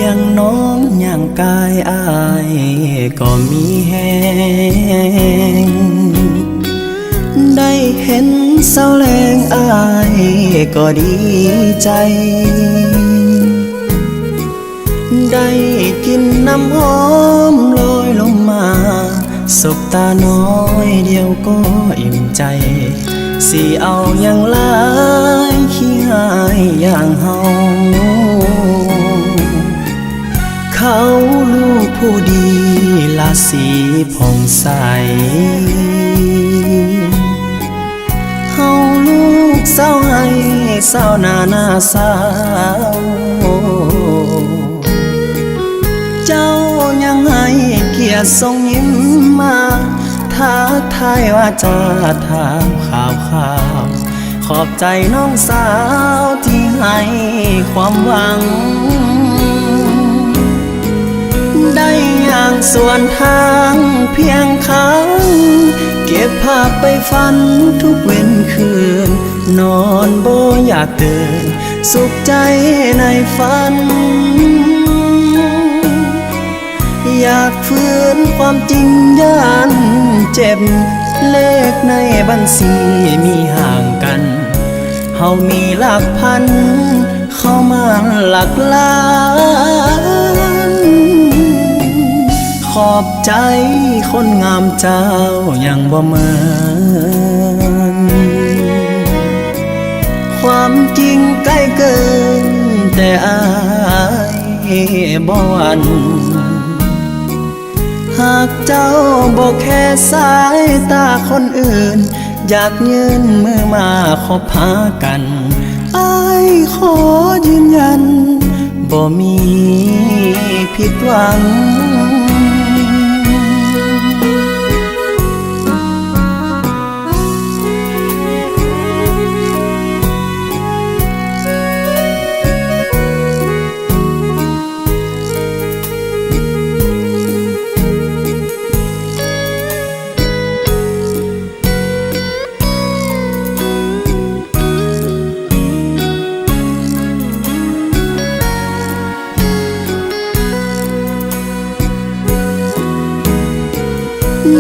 ยงน้องย่างกายอายก็มีแหงได้เห็นเศร้าแรงอายก็ดีใจได้กินน้ำหอมลอยลงมาสบตาน้อยเดียวก็อิ่มใจสิเอาอย่างหลายขี้หายอย่างเฮาเขาลูกผู้ดีลาสีผ่องใสเฮาลูกเศร้าให้เศร้าหน้าเศร้าเจ้ายังให้เกียรติส่งยิ้มมาทักทายว่าจะถามข่าวขอบใจน้องสาวที่ให้ความหวังได้อย่างส่วนทางเพียงครั้งเก็บภาพไปฝันทุกเว้นคืนนอนบ่อยากตื่นสุขใจในฝันอยากฝืนความจริงย่านเจ็บเลขในบัญชีมีห่างกันเฮามีหลักพันเข้ามาหลักล้านขอบใจคนงามเจ้ายังบ่เหมือนความจริงใกล้เกินแต่อายบ่หวั่นหากเจ้าบอกแค่สายตาคนอื่นอยากยื่นมือมาขอพากันอ้ายขอยืนยันบ่มีผิดหวัง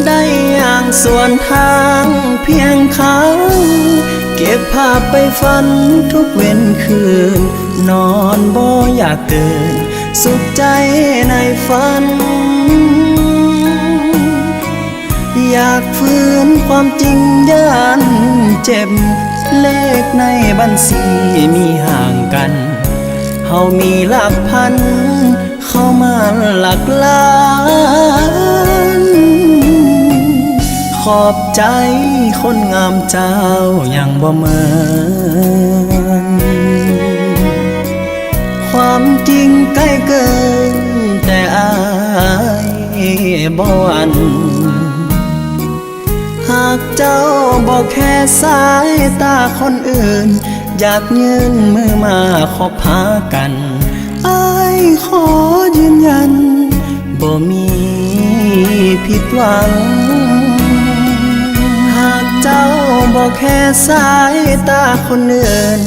ได้อย่างส่วนทางเพียงครั้งเก็บภาพไปฝันทุกเว้นคืนนอนบ่อยากตื่นสุขใจในฝันอยากฝืนความจริงย่านเจ็บเลขในบัญชีมีห่างกันเฮามีหลักพันเข้ามาหลักล้านขอบใจคนงามเจ้ายังบ่เหมือนความจริงใกล้เกินแต่อายบ่หวั่นหากเจ้าบอกแค่สายตาคนอื่นอยากยื่นมือมาขอพากันอ้ายขอยืนยันบ่มีผิดหวังหากเจ้าบอกแค่สายตาคนอื่น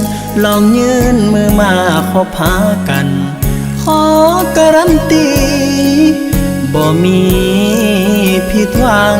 ลองยื่นมือมาขอพากันขอการันตีบ่มีผิดหวัง